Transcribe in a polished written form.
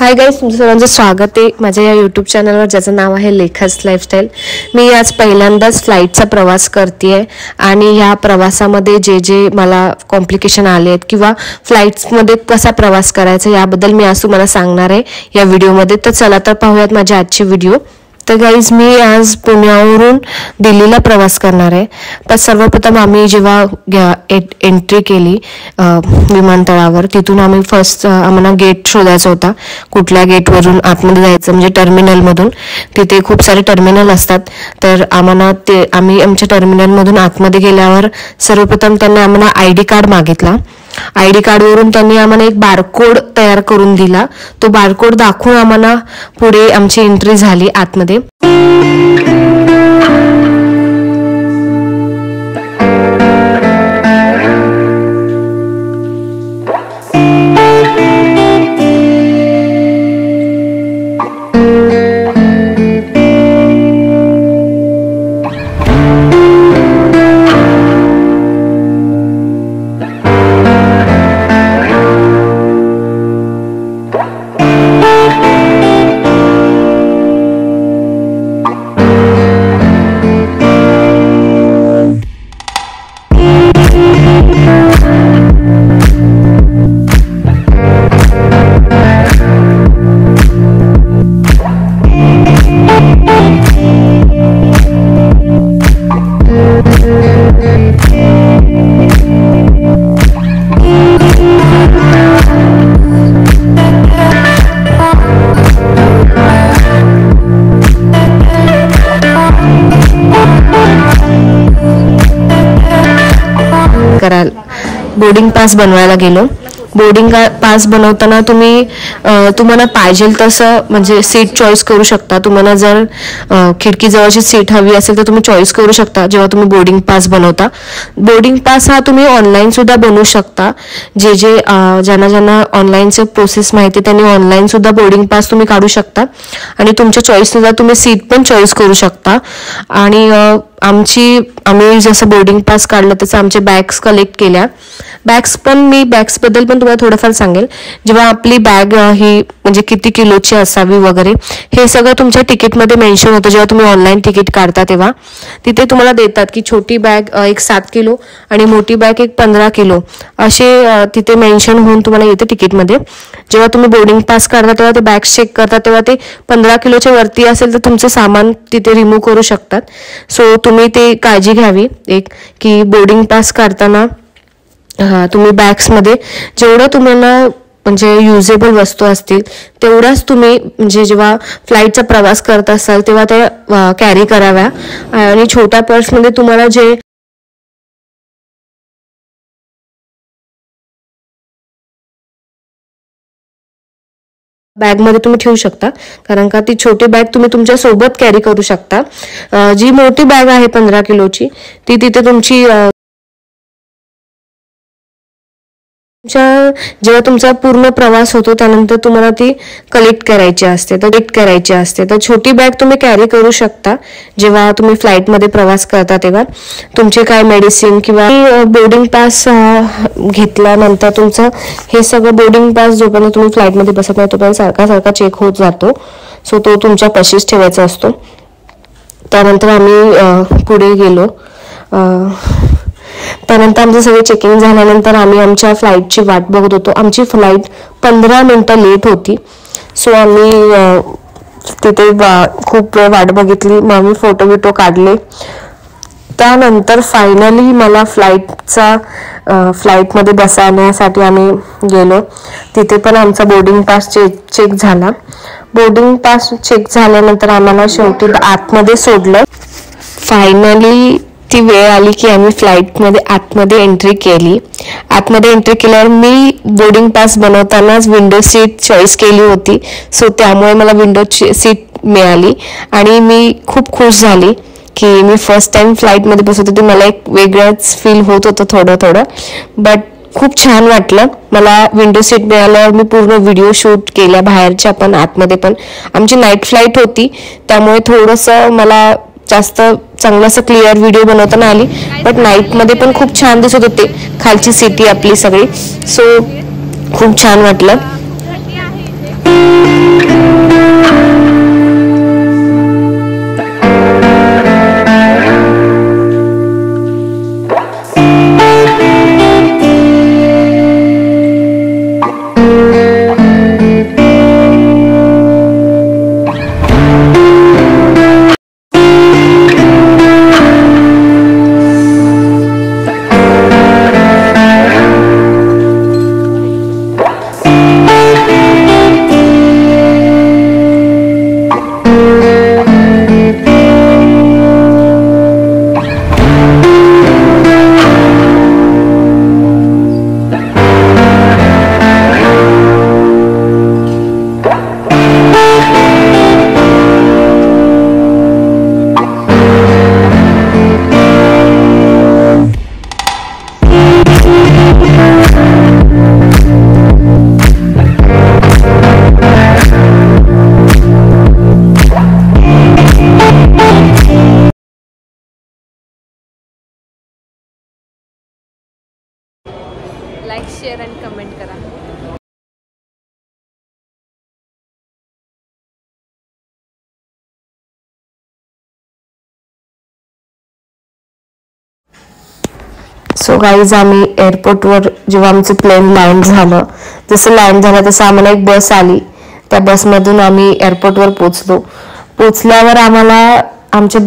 Hi guys, तुमचं सर्वांचं स्वागत आहे माझ्या या यूट्यूब चॅनलवर ज्याचं नाव आहे लेखास लाईफस्टाईल। मी आज पहिल्यांदाच फ्लाईटचा प्रवास करतेय आणि या प्रवासामध्ये जे मला कॉम्प्लिकेशन आले आहेत किंवा फ्लाईट्समध्ये कसा प्रवास करायचा याबद्दल मी आज तुम्हाला सांगणार आहे या व्हिडिओमध्ये। तर चला तर पाहूयात माझी आजची व्हिडिओ। तर गाईज, मी आज पुण्यावरून दिल्लीला प्रवास करणार आहे। पण सर्वप्रथम आम्ही जेव्हा एंट्री केली विमानतळावर, तिथून आम्ही फर्स्ट आम्हाला गेट शोधायचा होता, कुठल्या गेटवरून आतमध्ये जायचं, म्हणजे टर्मिनलमधून। तिथे खूप सारे टर्मिनल असतात, तर आम्ही आमच्या टर्मिनलमधून आतमध्ये गेल्यावर सर्वप्रथम त्यांनी आम्हाला ID कार्ड मागितला। ID कार्डवरून त्यांनी आम्हाला एक बारकोड तयार करून दिला। तो बारकोड दाखवून आम्हाला पुढे आमची एंट्री झाली आतमध्ये। बोर्डिंग पास बनवायला गेलो। बोर्डिंग पास बनवताना तुम्हाला पाहिजे तसं म्हणजे सीट चॉईस करू शकता। तुम्हाला जर खिडकी जवळची सीट हवी असेल तर तुम्ही चॉईस करू शकता जेव्हा तुम्ही बोर्डिंग पास बनवता। बोर्डिंग पास हा तुम्ही ऑनलाईन सुद्धा बनवू शकता। ज्यांना ऑनलाईनचे प्रोसेस माहिती त्यांनी ऑनलाईन सुद्धा बोर्डिंग पास तुम्ही काढू शकता आणि तुमच्या चॉईसनुसार तुम्ही सीट पण चॉईस करू शकता। आणि आम्ही जसं बोर्डिंग पास काढलं तसं आमचे बॅग्स कलेक्ट केल्या। बॅग्स बद्दल पण तुम्हाला थोडंफार सांगेल। जेव्हा आपली बॅग ही म्हणजे किती किलोची असावी वगैरे हे सगळं तुमच्या तिकीटमध्ये मेन्शन होतं। जेव्हा तुम्ही ऑनलाईन तिकीट काढता तेव्हा तिथे तुम्हाला देतात की छोटी बॅग एक 7 किलो आणि मोठी बॅग एक 15 किलो असे तिथे मेन्शन होऊन तुम्हाला येते तिकीटमध्ये। जेव्हा तुम्ही बोर्डिंग पास काढता तेव्हा ते बॅग चेक करता तेव्हा ते 15 किलोच्या वरती असेल तर तुमचं सामान तिथे रिमूव्ह करू शकतात। सो तुम्ही ते काळजी घ्यावी की बोर्डिंग पास काढताना तुम्ही बॅग्समध्ये जेवढं तुम्हाला म्हणजे युजेबल वस्तू असतील तेवढ्याच तुम्ही म्हणजे जेव्हा फ्लाईटचा प्रवास करत असाल तेव्हा ते कॅरी कराव्या। आणि छोट्या पर्समध्ये तुम्हाला जे बॅगमध्ये तुम्ही ठेवू शकता, कारण का ती छोटी बॅग तुम्ही तुमच्या सोबत कॅरी करू शकता। जी मोठी बॅग आहे 15 किलोची ती तिथे तुमची जेव्हा तुमचा पूर्ण प्रवास होतो त्यानंतर तुम्हाला ती कलेक्ट करायची असते। तर छोटी बॅग तुम्ही कॅरी करू शकता जेव्हा तुम्ही फ्लाईटमध्ये प्रवास करता तेव्हा। तुमचे काय मेडिसिन किंवा बोर्डिंग पास घेतल्यानंतर तुमचं हे सगळं बोर्डिंग पास जोपर्यंत तुम्ही फ्लाईटमध्ये बसत नाही तोपर्यंत सारखा चेक होत जातो। सो तो तुमच्या पाशीच ठेवायचा असतो। त्यानंतर आम्ही पुढे गेलो। त्यानंतर आमचं सगळं चेकिंग झाल्यानंतर आम्ही आमच्या फ्लाईटची वाट बघत होतो। आमची फ्लाईट 15 मिनिटं लेट होती। सो आम्ही तिथे खूप वेळ वाट बघितली, मग आम्ही फोटो काढले। त्यानंतर फायनली मला फ्लाईटमध्ये बसण्यासाठी आम्ही गेलो। तिथे पण आमचा बोर्डिंग पास चेक झाला। बोर्डिंग पास चेक झाल्यानंतर आम्हाला शेवटी आतमध्ये सोडलं। फायनली ती वेळ आली की आम्ही फ्लाईटमध्ये आतमध्ये एंट्री केली। आतमध्ये एंट्री केल्यावर मी बोर्डिंग पास बनवतानाच विंडो सीट चॉईस केली होती। सो त्यामुळे मला विंडो सीट मिळाली आणि मी खूप खुश झाली की मी फर्स्ट टाइम फ्लाईटमध्ये बसत होते। मला एक वेगळंच फील होत होतं थोडं, बट खूप छान वाटलं। मला विंडो सीट मिळाल्यावर मी पूर्ण व्हिडिओ शूट केल्या, बाहेरच्या पण आतमध्ये पण। आमची नाईट फ्लाईट होती त्यामुळे थोडंसं मला जास्त चांगलं असं क्लिअर व्हिडिओ बनवताना आली, बट नाईट मध्ये पण खूप छान दिसत होते खालची सिटी आपली सगळी. सो खूप छान वाटलं. लाईक शेअर आणि कमेंट करा. सो गाईज आम्ही एअरपोर्टवर जेव्हा आमचं प्लेन लँड झालं, जसं लँड झालं तसं आम्हाला एक बस आली. त्या बसमधून आम्ही एअरपोर्टवर पोचल्यावर आम्हाला आमचे